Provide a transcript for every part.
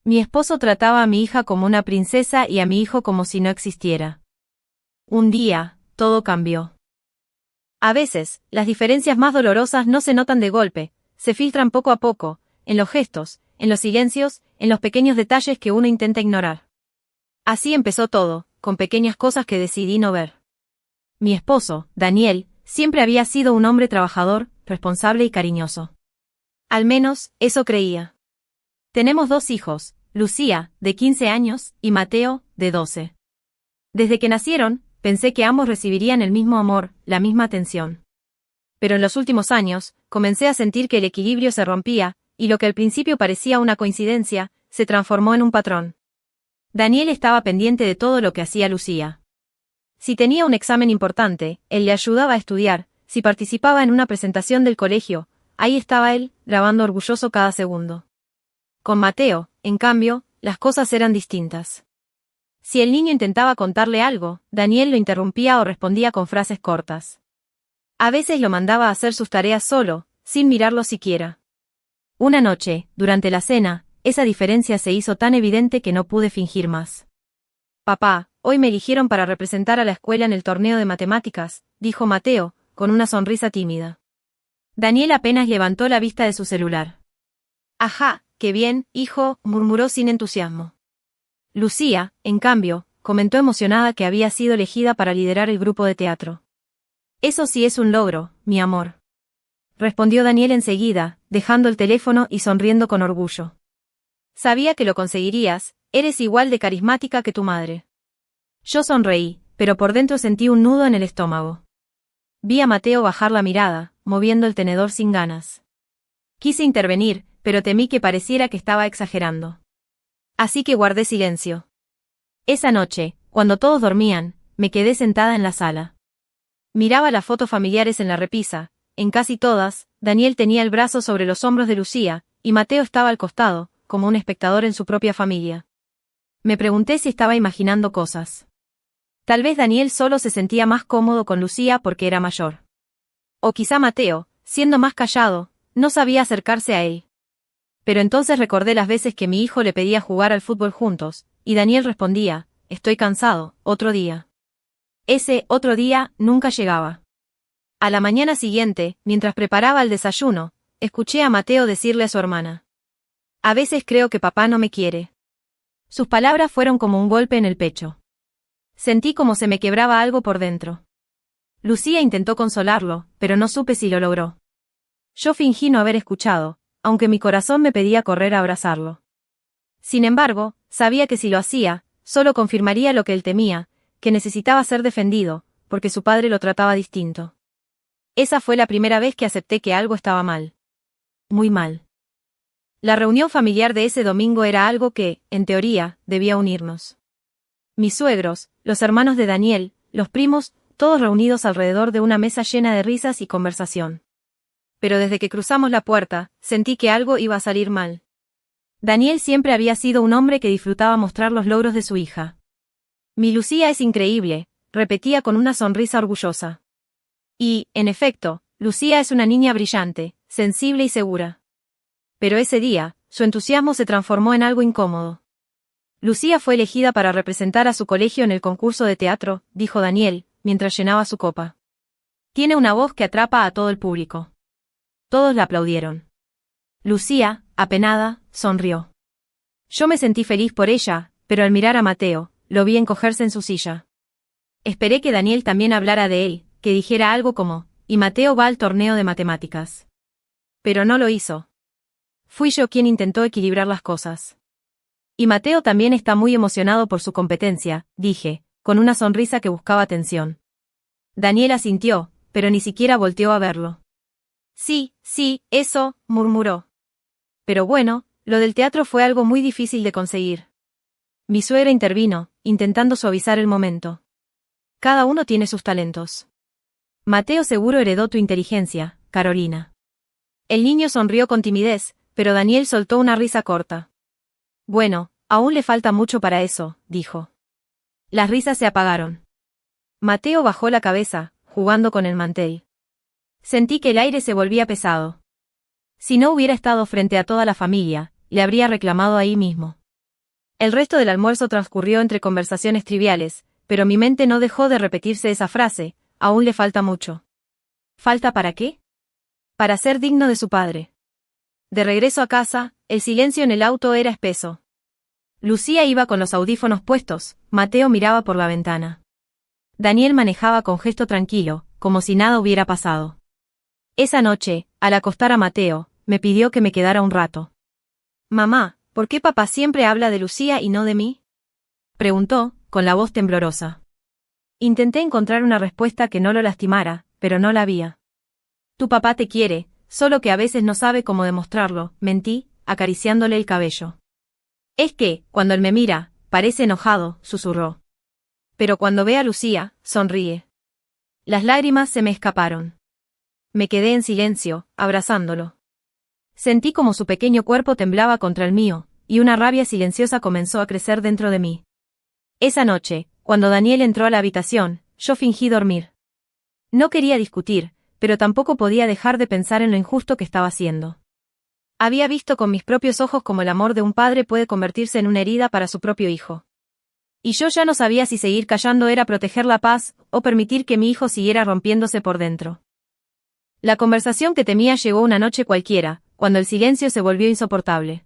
Mi esposo trataba a mi hija como una princesa y a mi hijo como si no existiera. Un día, todo cambió. A veces, las diferencias más dolorosas no se notan de golpe, se filtran poco a poco, en los gestos, en los silencios, en los pequeños detalles que uno intenta ignorar. Así empezó todo, con pequeñas cosas que decidí no ver. Mi esposo, Daniel, siempre había sido un hombre trabajador, responsable y cariñoso. Al menos, eso creía. Tenemos 2 hijos, Lucía, de 15 años, y Mateo, de 12. Desde que nacieron, pensé que ambos recibirían el mismo amor, la misma atención. Pero en los últimos años, comencé a sentir que el equilibrio se rompía, y lo que al principio parecía una coincidencia, se transformó en un patrón. Daniel estaba pendiente de todo lo que hacía Lucía. Si tenía un examen importante, él le ayudaba a estudiar, si participaba en una presentación del colegio, ahí estaba él, grabando orgulloso cada segundo. Con Mateo, en cambio, las cosas eran distintas. Si el niño intentaba contarle algo, Daniel lo interrumpía o respondía con frases cortas. A veces lo mandaba a hacer sus tareas solo, sin mirarlo siquiera. Una noche, durante la cena, esa diferencia se hizo tan evidente que no pude fingir más. «Papá, hoy me eligieron para representar a la escuela en el torneo de matemáticas», dijo Mateo, con una sonrisa tímida. Daniel apenas levantó la vista de su celular. «Ajá, qué bien, hijo», murmuró sin entusiasmo. Lucía, en cambio, comentó emocionada que había sido elegida para liderar el grupo de teatro. «Eso sí es un logro, mi amor», respondió Daniel enseguida, dejando el teléfono y sonriendo con orgullo. «Sabía que lo conseguirías, eres igual de carismática que tu madre». Yo sonreí, pero por dentro sentí un nudo en el estómago. Vi a Mateo bajar la mirada, moviendo el tenedor sin ganas. Quise intervenir, pero temí que pareciera que estaba exagerando. Así que guardé silencio. Esa noche, cuando todos dormían, me quedé sentada en la sala. Miraba las fotos familiares en la repisa. En casi todas, Daniel tenía el brazo sobre los hombros de Lucía, y Mateo estaba al costado, como un espectador en su propia familia. Me pregunté si estaba imaginando cosas. Tal vez Daniel solo se sentía más cómodo con Lucía porque era mayor. O quizá Mateo, siendo más callado, no sabía acercarse a él. Pero entonces recordé las veces que mi hijo le pedía jugar al fútbol juntos, y Daniel respondía, «Estoy cansado, otro día». Ese otro día nunca llegaba. A la mañana siguiente, mientras preparaba el desayuno, escuché a Mateo decirle a su hermana: «A veces creo que papá no me quiere». Sus palabras fueron como un golpe en el pecho. Sentí como se me quebraba algo por dentro. Lucía intentó consolarlo, pero no supe si lo logró. Yo fingí no haber escuchado, aunque mi corazón me pedía correr a abrazarlo. Sin embargo, sabía que si lo hacía, solo confirmaría lo que él temía, que necesitaba ser defendido, porque su padre lo trataba distinto. Esa fue la primera vez que acepté que algo estaba mal. Muy mal. La reunión familiar de ese domingo era algo que, en teoría, debía unirnos. Mis suegros, los hermanos de Daniel, los primos, todos reunidos alrededor de una mesa llena de risas y conversación. Pero desde que cruzamos la puerta, sentí que algo iba a salir mal. Daniel siempre había sido un hombre que disfrutaba mostrar los logros de su hija. «Mi Lucía es increíble», repetía con una sonrisa orgullosa. Y, en efecto, Lucía es una niña brillante, sensible y segura. Pero ese día, su entusiasmo se transformó en algo incómodo. «Lucía fue elegida para representar a su colegio en el concurso de teatro», dijo Daniel, mientras llenaba su copa. «Tiene una voz que atrapa a todo el público». Todos la aplaudieron. Lucía, apenada, sonrió. Yo me sentí feliz por ella, pero al mirar a Mateo, lo vi encogerse en su silla. Esperé que Daniel también hablara de él, que dijera algo como, «Y Mateo va al torneo de matemáticas». Pero no lo hizo. Fui yo quien intentó equilibrar las cosas. «Y Mateo también está muy emocionado por su competencia», dije, con una sonrisa que buscaba atención. Daniel asintió, pero ni siquiera volteó a verlo. «Sí, sí, eso», murmuró. «Pero bueno, lo del teatro fue algo muy difícil de conseguir». Mi suegra intervino, intentando suavizar el momento. «Cada uno tiene sus talentos. Mateo seguro heredó tu inteligencia, Carolina». El niño sonrió con timidez, pero Daniel soltó una risa corta. «Bueno, aún le falta mucho para eso», dijo. Las risas se apagaron. Mateo bajó la cabeza, jugando con el mantel. Sentí que el aire se volvía pesado. Si no hubiera estado frente a toda la familia, le habría reclamado ahí mismo. El resto del almuerzo transcurrió entre conversaciones triviales, pero mi mente no dejó de repetirse esa frase: aún le falta mucho. ¿Falta para qué? Para ser digno de su padre. De regreso a casa, el silencio en el auto era espeso. Lucía iba con los audífonos puestos, Mateo miraba por la ventana. Daniel manejaba con gesto tranquilo, como si nada hubiera pasado. Esa noche, al acostar a Mateo, me pidió que me quedara un rato. «Mamá, ¿por qué papá siempre habla de Lucía y no de mí?», preguntó, con la voz temblorosa. Intenté encontrar una respuesta que no lo lastimara, pero no la había. «Tu papá te quiere, solo que a veces no sabe cómo demostrarlo», mentí, acariciándole el cabello. «Es que, cuando él me mira, parece enojado», susurró. «Pero cuando ve a Lucía, sonríe». Las lágrimas se me escaparon. Me quedé en silencio, abrazándolo. Sentí como su pequeño cuerpo temblaba contra el mío, y una rabia silenciosa comenzó a crecer dentro de mí. Esa noche, cuando Daniel entró a la habitación, yo fingí dormir. No quería discutir, pero tampoco podía dejar de pensar en lo injusto que estaba haciendo. Había visto con mis propios ojos cómo el amor de un padre puede convertirse en una herida para su propio hijo. Y yo ya no sabía si seguir callando era proteger la paz, o permitir que mi hijo siguiera rompiéndose por dentro. La conversación que temía llegó una noche cualquiera, cuando el silencio se volvió insoportable.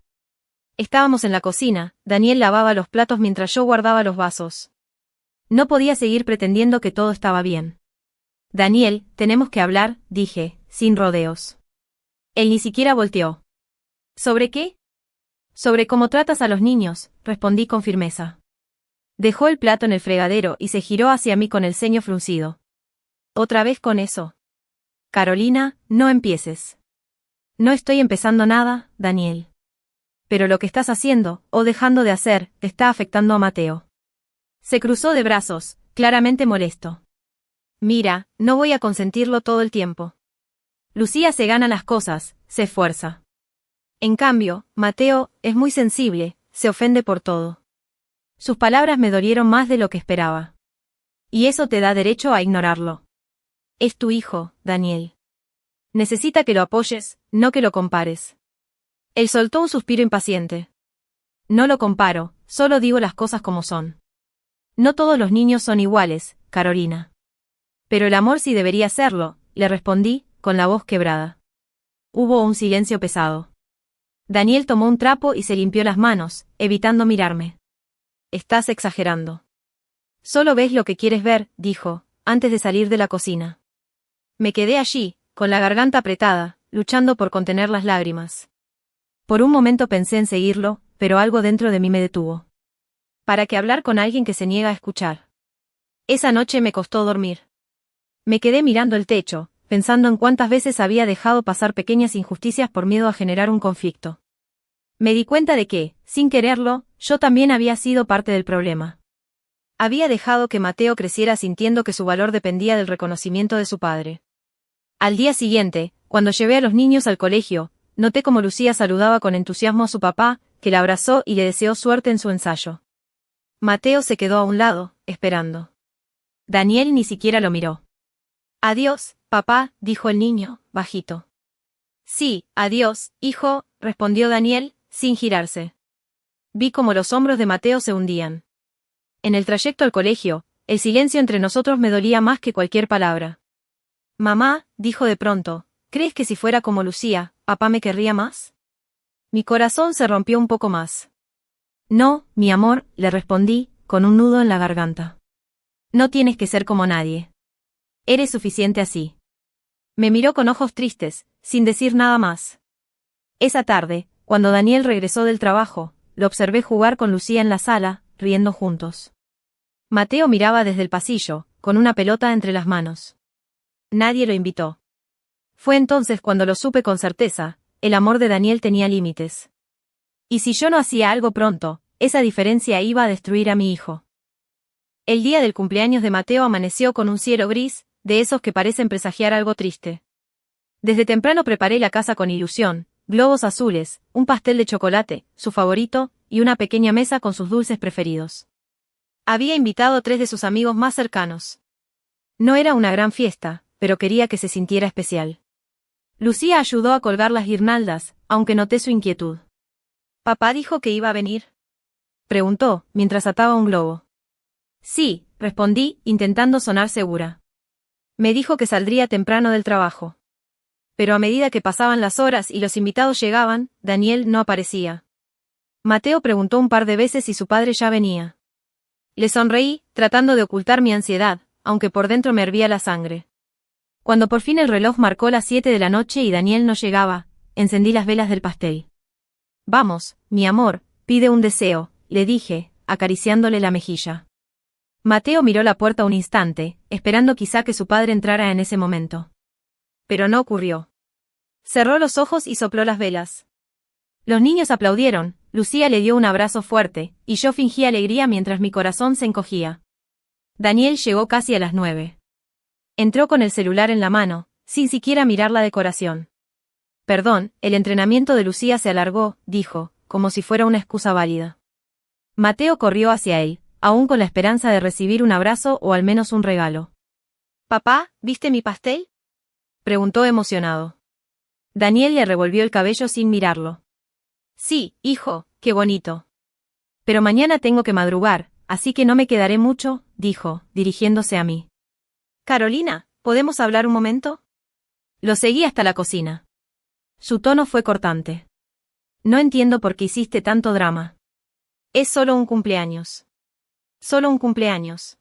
Estábamos en la cocina, Daniel lavaba los platos mientras yo guardaba los vasos. No podía seguir pretendiendo que todo estaba bien. «Daniel, tenemos que hablar», dije, sin rodeos. Él ni siquiera volteó. «¿Sobre qué?». «Sobre cómo tratas a los niños», respondí con firmeza. Dejó el plato en el fregadero y se giró hacia mí con el ceño fruncido. «¿Otra vez con eso?». «Carolina, no empieces». «No estoy empezando nada, Daniel. Pero lo que estás haciendo, o dejando de hacer, te está afectando a Mateo». Se cruzó de brazos, claramente molesto. «Mira, no voy a consentirlo todo el tiempo. Lucía se gana las cosas, se esfuerza. En cambio, Mateo, es muy sensible, se ofende por todo». Sus palabras me dolieron más de lo que esperaba. «Y eso te da derecho a ignorarlo. Es tu hijo, Daniel. Necesita que lo apoyes, no que lo compares». Él soltó un suspiro impaciente. «No lo comparo, solo digo las cosas como son. No todos los niños son iguales, Carolina». «Pero el amor sí debería serlo», le respondí, con la voz quebrada. Hubo un silencio pesado. Daniel tomó un trapo y se limpió las manos, evitando mirarme. «Estás exagerando. Solo ves lo que quieres ver», dijo, antes de salir de la cocina. Me quedé allí, con la garganta apretada, luchando por contener las lágrimas. Por un momento pensé en seguirlo, pero algo dentro de mí me detuvo. ¿Para qué hablar con alguien que se niega a escuchar? Esa noche me costó dormir. Me quedé mirando el techo, pensando en cuántas veces había dejado pasar pequeñas injusticias por miedo a generar un conflicto. Me di cuenta de que, sin quererlo, yo también había sido parte del problema. Había dejado que Mateo creciera sintiendo que su valor dependía del reconocimiento de su padre. Al día siguiente, cuando llevé a los niños al colegio, noté cómo Lucía saludaba con entusiasmo a su papá, que la abrazó y le deseó suerte en su ensayo. Mateo se quedó a un lado, esperando. Daniel ni siquiera lo miró. «Adiós, papá», dijo el niño, bajito. «Sí, adiós, hijo», respondió Daniel, sin girarse. Vi cómo los hombros de Mateo se hundían. En el trayecto al colegio, el silencio entre nosotros me dolía más que cualquier palabra. «Mamá», dijo de pronto, «¿crees que si fuera como Lucía, papá me querría más?». Mi corazón se rompió un poco más. «No, mi amor», le respondí, con un nudo en la garganta. «No tienes que ser como nadie. Eres suficiente así». Me miró con ojos tristes, sin decir nada más. Esa tarde, cuando Daniel regresó del trabajo, lo observé jugar con Lucía en la sala, riendo juntos. Mateo miraba desde el pasillo, con una pelota entre las manos. Nadie lo invitó. Fue entonces cuando lo supe con certeza: el amor de Daniel tenía límites. Y si yo no hacía algo pronto, esa diferencia iba a destruir a mi hijo. El día del cumpleaños de Mateo amaneció con un cielo gris, de esos que parecen presagiar algo triste. Desde temprano preparé la casa con ilusión: globos azules, un pastel de chocolate, su favorito, y una pequeña mesa con sus dulces preferidos. Había invitado a 3 de sus amigos más cercanos. No era una gran fiesta, pero quería que se sintiera especial. Lucía ayudó a colgar las guirnaldas, aunque noté su inquietud. «¿Papá dijo que iba a venir?». Preguntó, mientras ataba un globo. Sí, respondí, intentando sonar segura. Me dijo que saldría temprano del trabajo. Pero a medida que pasaban las horas y los invitados llegaban, Daniel no aparecía. Mateo preguntó un par de veces si su padre ya venía. Le sonreí, tratando de ocultar mi ansiedad, aunque por dentro me hervía la sangre. Cuando por fin el reloj marcó las 7 de la noche y Daniel no llegaba, encendí las velas del pastel. Vamos, mi amor, pide un deseo, le dije, acariciándole la mejilla. Mateo miró la puerta un instante, esperando quizá que su padre entrara en ese momento. Pero no ocurrió. Cerró los ojos y sopló las velas. Los niños aplaudieron, Lucía le dio un abrazo fuerte, y yo fingí alegría mientras mi corazón se encogía. Daniel llegó casi a las 9. Entró con el celular en la mano, sin siquiera mirar la decoración. Perdón, el entrenamiento de Lucía se alargó, dijo, como si fuera una excusa válida. Mateo corrió hacia él, aún con la esperanza de recibir un abrazo o al menos un regalo. «Papá, ¿viste mi pastel?», preguntó emocionado. Daniel le revolvió el cabello sin mirarlo. «Sí, hijo, qué bonito. Pero mañana tengo que madrugar, así que no me quedaré mucho», dijo, dirigiéndose a mí. «Carolina, ¿podemos hablar un momento?». Lo seguí hasta la cocina. Su tono fue cortante. «No entiendo por qué hiciste tanto drama. Es solo un cumpleaños». «Solo un cumpleaños»,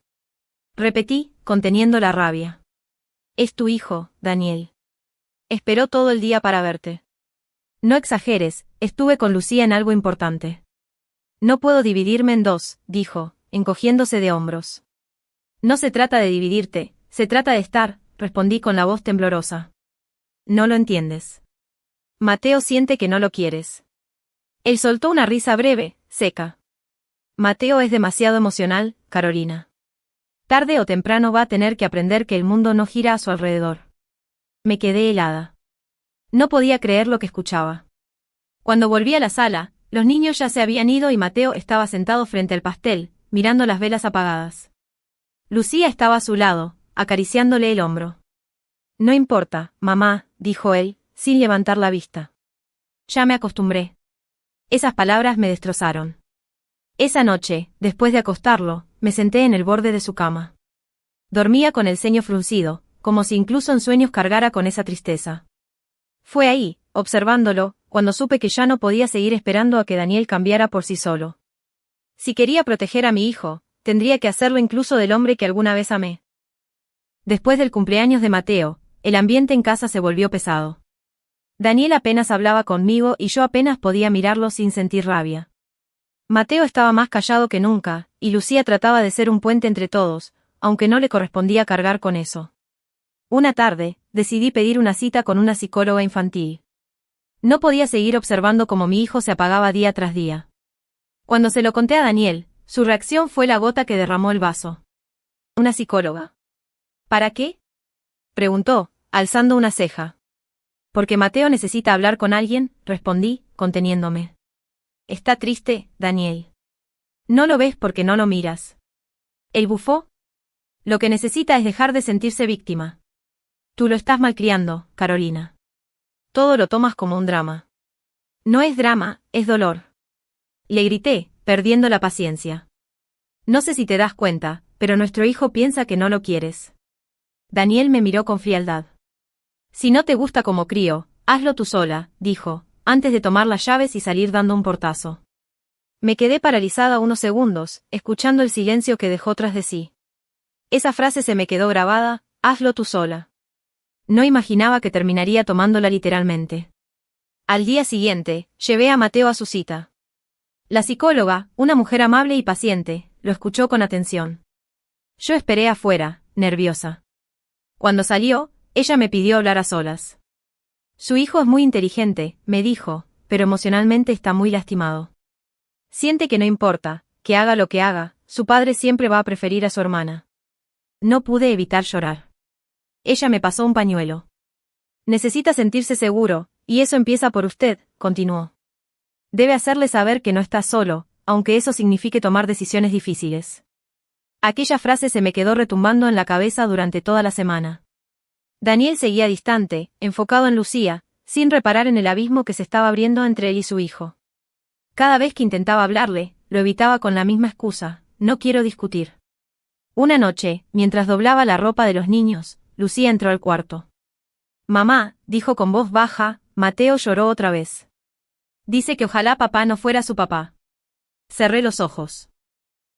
repetí, conteniendo la rabia. «Es tu hijo, Daniel. Esperó todo el día para verte». «No exageres, estuve con Lucía en algo importante». «No puedo dividirme en dos», dijo, encogiéndose de hombros. «No se trata de dividirte, se trata de estar», respondí con la voz temblorosa. «No lo entiendes. Mateo siente que no lo quieres». Él soltó una risa breve, seca. «Mateo es demasiado emocional, Carolina. Tarde o temprano va a tener que aprender que el mundo no gira a su alrededor». Me quedé helada. No podía creer lo que escuchaba. Cuando volví a la sala, los niños ya se habían ido y Mateo estaba sentado frente al pastel, mirando las velas apagadas. Lucía estaba a su lado, acariciándole el hombro. «No importa, mamá», dijo él, sin levantar la vista. «Ya me acostumbré». Esas palabras me destrozaron. Esa noche, después de acostarlo, me senté en el borde de su cama. Dormía con el ceño fruncido, como si incluso en sueños cargara con esa tristeza. Fue ahí, observándolo, cuando supe que ya no podía seguir esperando a que Daniel cambiara por sí solo. Si quería proteger a mi hijo, tendría que hacerlo incluso del hombre que alguna vez amé. Después del cumpleaños de Mateo, el ambiente en casa se volvió pesado. Daniel apenas hablaba conmigo y yo apenas podía mirarlo sin sentir rabia. Mateo estaba más callado que nunca, y Lucía trataba de ser un puente entre todos, aunque no le correspondía cargar con eso. Una tarde, decidí pedir una cita con una psicóloga infantil. No podía seguir observando cómo mi hijo se apagaba día tras día. Cuando se lo conté a Daniel, su reacción fue la gota que derramó el vaso. «¿Una psicóloga? ¿Para qué?», preguntó, alzando una ceja. «Porque Mateo necesita hablar con alguien», respondí, conteniéndome. «Está triste, Daniel. No lo ves porque no lo miras». Él bufó. «Lo que necesita es dejar de sentirse víctima. Tú lo estás malcriando, Carolina. Todo lo tomas como un drama». «No es drama, es dolor», le grité, perdiendo la paciencia. «No sé si te das cuenta, pero nuestro hijo piensa que no lo quieres». Daniel me miró con frialdad. «Si no te gusta como crío, hazlo tú sola», dijo, antes de tomar las llaves y salir dando un portazo. Me quedé paralizada unos segundos, escuchando el silencio que dejó tras de sí. Esa frase se me quedó grabada, «hazlo tú sola». No imaginaba que terminaría tomándola literalmente. Al día siguiente, llevé a Mateo a su cita. La psicóloga, una mujer amable y paciente, lo escuchó con atención. Yo esperé afuera, nerviosa. Cuando salió, ella me pidió hablar a solas. «Su hijo es muy inteligente», me dijo, «pero emocionalmente está muy lastimado. Siente que no importa, que haga lo que haga, su padre siempre va a preferir a su hermana». No pude evitar llorar. Ella me pasó un pañuelo. «Necesita sentirse seguro, y eso empieza por usted», continuó. «Debe hacerle saber que no está solo, aunque eso signifique tomar decisiones difíciles». Aquella frase se me quedó retumbando en la cabeza durante toda la semana. Daniel seguía distante, enfocado en Lucía, sin reparar en el abismo que se estaba abriendo entre él y su hijo. Cada vez que intentaba hablarle, lo evitaba con la misma excusa: no quiero discutir. Una noche, mientras doblaba la ropa de los niños, Lucía entró al cuarto. Mamá, dijo con voz baja, Mateo lloró otra vez. Dice que ojalá papá no fuera su papá. Cerré los ojos.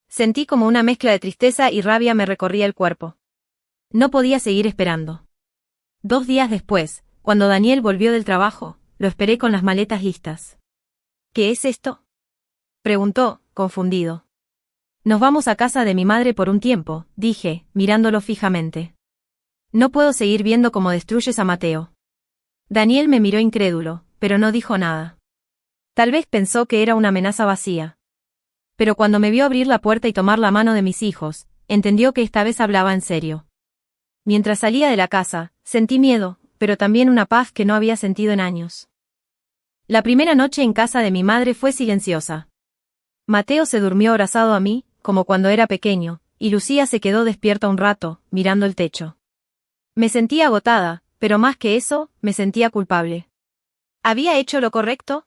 Sentí como una mezcla de tristeza y rabia me recorría el cuerpo. No podía seguir esperando. 2 días después, cuando Daniel volvió del trabajo, lo esperé con las maletas listas. ¿Qué es esto?, preguntó, confundido. Nos vamos a casa de mi madre por un tiempo, dije, mirándolo fijamente. No puedo seguir viendo cómo destruyes a Mateo. Daniel me miró incrédulo, pero no dijo nada. Tal vez pensó que era una amenaza vacía. Pero cuando me vio abrir la puerta y tomar la mano de mis hijos, entendió que esta vez hablaba en serio. Mientras salía de la casa, sentí miedo, pero también una paz que no había sentido en años. La primera noche en casa de mi madre fue silenciosa. Mateo se durmió abrazado a mí, como cuando era pequeño, y Lucía se quedó despierta un rato, mirando el techo. Me sentía agotada, pero más que eso, me sentía culpable. ¿Había hecho lo correcto?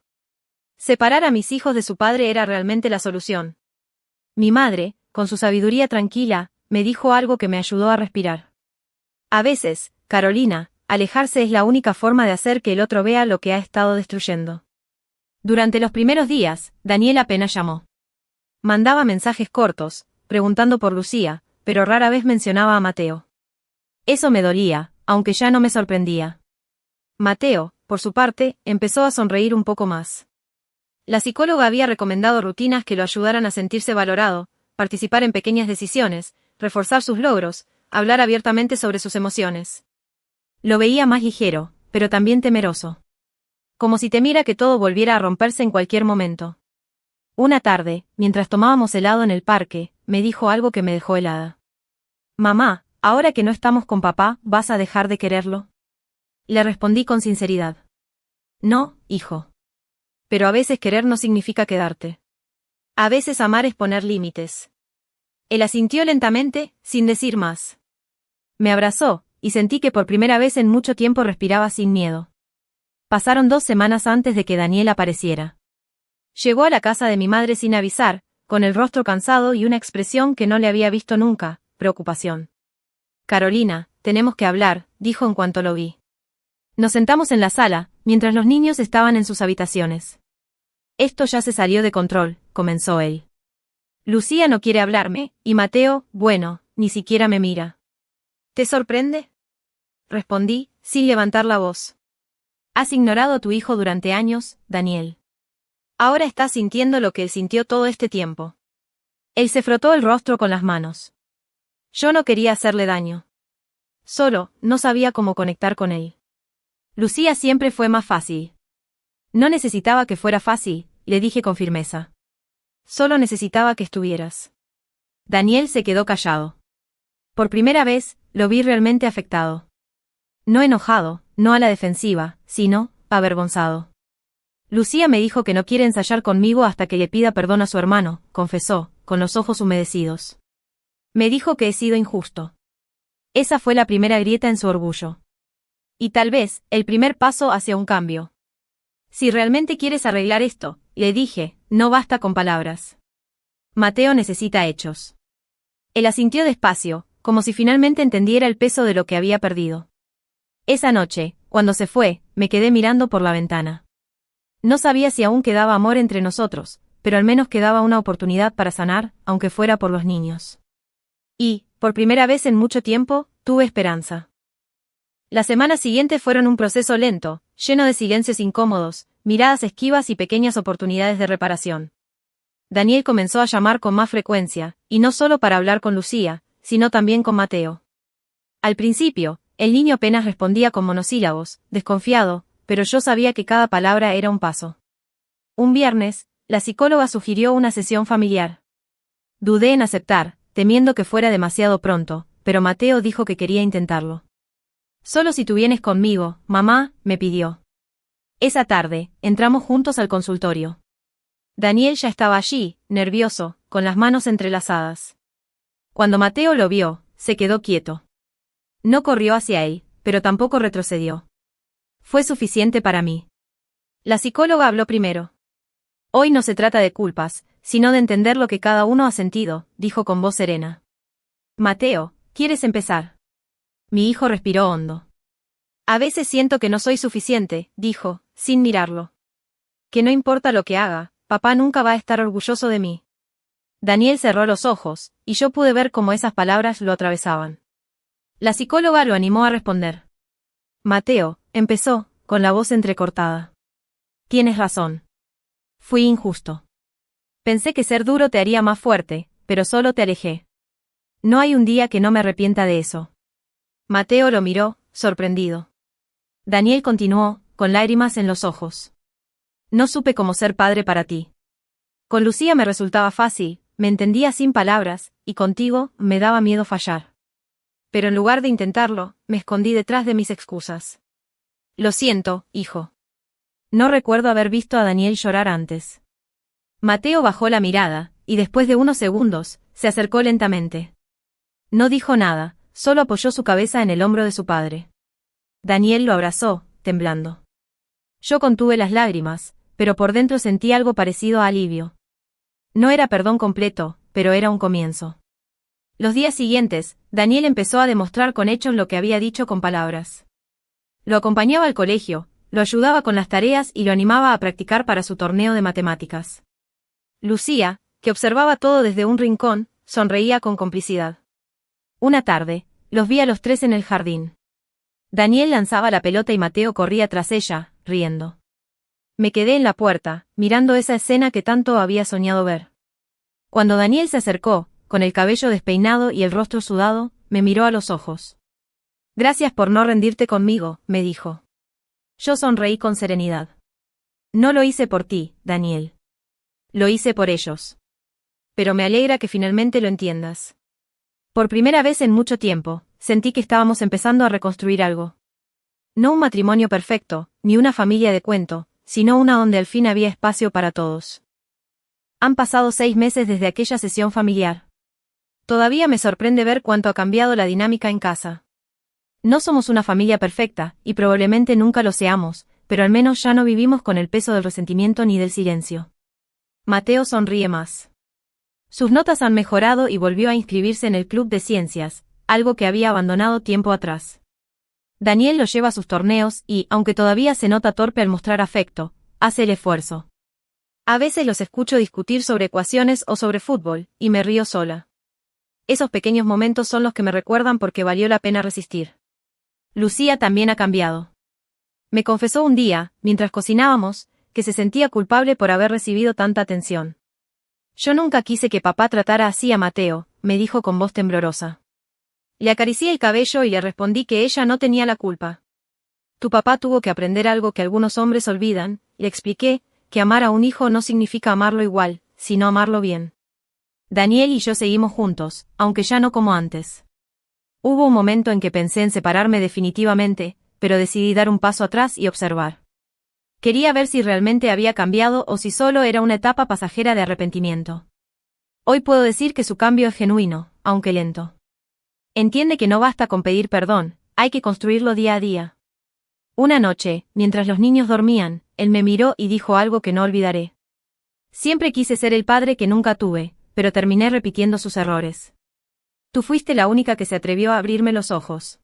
Separar a mis hijos de su padre era realmente la solución. Mi madre, con su sabiduría tranquila, me dijo algo que me ayudó a respirar. A veces, Carolina, alejarse es la única forma de hacer que el otro vea lo que ha estado destruyendo. Durante los primeros días, Daniel apenas llamó. Mandaba mensajes cortos, preguntando por Lucía, pero rara vez mencionaba a Mateo. Eso me dolía, aunque ya no me sorprendía. Mateo, por su parte, empezó a sonreír un poco más. La psicóloga había recomendado rutinas que lo ayudaran a sentirse valorado, participar en pequeñas decisiones, reforzar sus logros, hablar abiertamente sobre sus emociones. Lo veía más ligero, pero también temeroso. Como si temiera que todo volviera a romperse en cualquier momento. Una tarde, mientras tomábamos helado en el parque, me dijo algo que me dejó helada. Mamá, ahora que no estamos con papá, ¿vas a dejar de quererlo? Le respondí con sinceridad. No, hijo. Pero a veces querer no significa quedarte. A veces amar es poner límites. Él asintió lentamente, sin decir más. Me abrazó, y sentí que por primera vez en mucho tiempo respiraba sin miedo. Pasaron 2 semanas antes de que Daniel apareciera. Llegó a la casa de mi madre sin avisar, con el rostro cansado y una expresión que no le había visto nunca, preocupación. Carolina, tenemos que hablar, dijo en cuanto lo vi. Nos sentamos en la sala, mientras los niños estaban en sus habitaciones. Esto ya se salió de control, comenzó él. Lucía no quiere hablarme, y Mateo, bueno, ni siquiera me mira. ¿Te sorprende?, respondí, sin levantar la voz. Has ignorado a tu hijo durante años, Daniel. Ahora estás sintiendo lo que él sintió todo este tiempo. Él se frotó el rostro con las manos. Yo no quería hacerle daño. Solo, no sabía cómo conectar con él. Lucía siempre fue más fácil. No necesitaba que fuera fácil, le dije con firmeza. Solo necesitaba que estuvieras. Daniel se quedó callado. Por primera vez, lo vi realmente afectado. No enojado, no a la defensiva, sino, avergonzado. Lucía me dijo que no quiere ensayar conmigo hasta que le pida perdón a su hermano, confesó, con los ojos humedecidos. Me dijo que he sido injusto. Esa fue la primera grieta en su orgullo. Y tal vez, el primer paso hacia un cambio. Si realmente quieres arreglar esto, le dije, no basta con palabras. Mateo necesita hechos. Él asintió despacio, como si finalmente entendiera el peso de lo que había perdido. Esa noche, cuando se fue, me quedé mirando por la ventana. No sabía si aún quedaba amor entre nosotros, pero al menos quedaba una oportunidad para sanar, aunque fuera por los niños. Y, por primera vez en mucho tiempo, tuve esperanza. Las semanas siguientes fueron un proceso lento, lleno de silencios incómodos, miradas esquivas y pequeñas oportunidades de reparación. Daniel comenzó a llamar con más frecuencia, y no solo para hablar con Lucía, sino también con Mateo. Al principio, el niño apenas respondía con monosílabos, desconfiado, pero yo sabía que cada palabra era un paso. Un viernes, la psicóloga sugirió una sesión familiar. Dudé en aceptar, temiendo que fuera demasiado pronto, pero Mateo dijo que quería intentarlo. Solo si tú vienes conmigo, mamá, me pidió. Esa tarde, entramos juntos al consultorio. Daniel ya estaba allí, nervioso, con las manos entrelazadas. Cuando Mateo lo vio, se quedó quieto. No corrió hacia él, pero tampoco retrocedió. Fue suficiente para mí. La psicóloga habló primero. Hoy no se trata de culpas, sino de entender lo que cada uno ha sentido, dijo con voz serena. Mateo, ¿quieres empezar? Mi hijo respiró hondo. A veces siento que no soy suficiente, dijo, sin mirarlo. Que no importa lo que haga, papá nunca va a estar orgulloso de mí. Daniel cerró los ojos, y yo pude ver cómo esas palabras lo atravesaban. La psicóloga lo animó a responder. Mateo, empezó, con la voz entrecortada. Tienes razón. Fui injusto. Pensé que ser duro te haría más fuerte, pero solo te alejé. No hay un día que no me arrepienta de eso. Mateo lo miró, sorprendido. Daniel continuó, con lágrimas en los ojos. No supe cómo ser padre para ti. Con Lucía me resultaba fácil, me entendía sin palabras, y contigo, me daba miedo fallar. Pero en lugar de intentarlo, me escondí detrás de mis excusas. Lo siento, hijo. No recuerdo haber visto a Daniel llorar antes. Mateo bajó la mirada, y después de unos segundos, se acercó lentamente. No dijo nada, solo apoyó su cabeza en el hombro de su padre. Daniel lo abrazó, temblando. Yo contuve las lágrimas, pero por dentro sentí algo parecido a alivio. No era perdón completo, pero era un comienzo. Los días siguientes, Daniel empezó a demostrar con hechos lo que había dicho con palabras. Lo acompañaba al colegio, lo ayudaba con las tareas y lo animaba a practicar para su torneo de matemáticas. Lucía, que observaba todo desde un rincón, sonreía con complicidad. Una tarde, los vi a los tres en el jardín. Daniel lanzaba la pelota y Mateo corría tras ella, riendo. Me quedé en la puerta, mirando esa escena que tanto había soñado ver. Cuando Daniel se acercó, con el cabello despeinado y el rostro sudado, me miró a los ojos. Gracias por no rendirte conmigo, me dijo. Yo sonreí con serenidad. No lo hice por ti, Daniel. Lo hice por ellos. Pero me alegra que finalmente lo entiendas. Por primera vez en mucho tiempo, sentí que estábamos empezando a reconstruir algo. No un matrimonio perfecto, ni una familia de cuento, sino una donde al fin había espacio para todos. Han pasado 6 meses desde aquella sesión familiar. Todavía me sorprende ver cuánto ha cambiado la dinámica en casa. No somos una familia perfecta, y probablemente nunca lo seamos, pero al menos ya no vivimos con el peso del resentimiento ni del silencio. Mateo sonríe más. Sus notas han mejorado y volvió a inscribirse en el club de ciencias, algo que había abandonado tiempo atrás. Daniel lo lleva a sus torneos y, aunque todavía se nota torpe al mostrar afecto, hace el esfuerzo. A veces los escucho discutir sobre ecuaciones o sobre fútbol, y me río sola. Esos pequeños momentos son los que me recuerdan por qué valió la pena resistir. Lucía también ha cambiado. Me confesó un día, mientras cocinábamos, que se sentía culpable por haber recibido tanta atención. Yo nunca quise que papá tratara así a Mateo, me dijo con voz temblorosa. Le acaricié el cabello y le respondí que ella no tenía la culpa. Tu papá tuvo que aprender algo que algunos hombres olvidan, le expliqué, que amar a un hijo no significa amarlo igual, sino amarlo bien. Daniel y yo seguimos juntos, aunque ya no como antes. Hubo un momento en que pensé en separarme definitivamente, pero decidí dar un paso atrás y observar. Quería ver si realmente había cambiado o si solo era una etapa pasajera de arrepentimiento. Hoy puedo decir que su cambio es genuino, aunque lento. Entiende que no basta con pedir perdón, hay que construirlo día a día. Una noche, mientras los niños dormían, él me miró y dijo algo que no olvidaré. Siempre quise ser el padre que nunca tuve, pero terminé repitiendo sus errores. Tú fuiste la única que se atrevió a abrirme los ojos.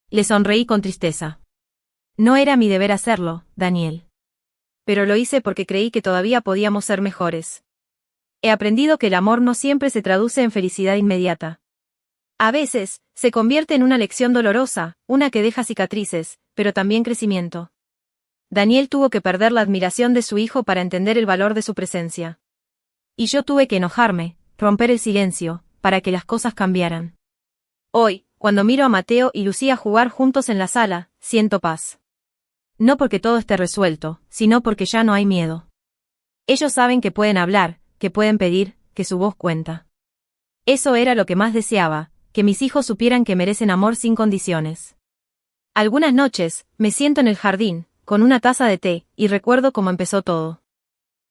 Le sonreí con tristeza. No era mi deber hacerlo, Daniel. Pero lo hice porque creí que todavía podíamos ser mejores. He aprendido que el amor no siempre se traduce en felicidad inmediata. A veces, se convierte en una lección dolorosa, una que deja cicatrices, pero también crecimiento. Daniel tuvo que perder la admiración de su hijo para entender el valor de su presencia. Y yo tuve que enojarme, romper el silencio, para que las cosas cambiaran. Hoy, cuando miro a Mateo y Lucía jugar juntos en la sala, siento paz. No porque todo esté resuelto, sino porque ya no hay miedo. Ellos saben que pueden hablar, que pueden pedir, que su voz cuenta. Eso era lo que más deseaba, que mis hijos supieran que merecen amor sin condiciones. Algunas noches, me siento en el jardín, con una taza de té, y recuerdo cómo empezó todo.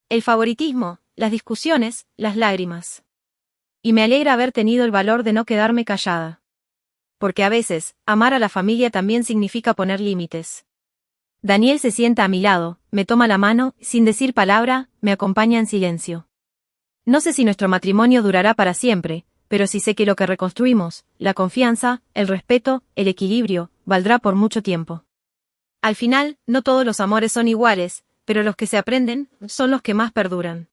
El favoritismo, las discusiones, las lágrimas. Y me alegra haber tenido el valor de no quedarme callada. Porque a veces, amar a la familia también significa poner límites. Daniel se sienta a mi lado, me toma la mano, sin decir palabra, me acompaña en silencio. No sé si nuestro matrimonio durará para siempre, pero sí sé que lo que reconstruimos, la confianza, el respeto, el equilibrio, valdrá por mucho tiempo. Al final, no todos los amores son iguales, pero los que se aprenden son los que más perduran.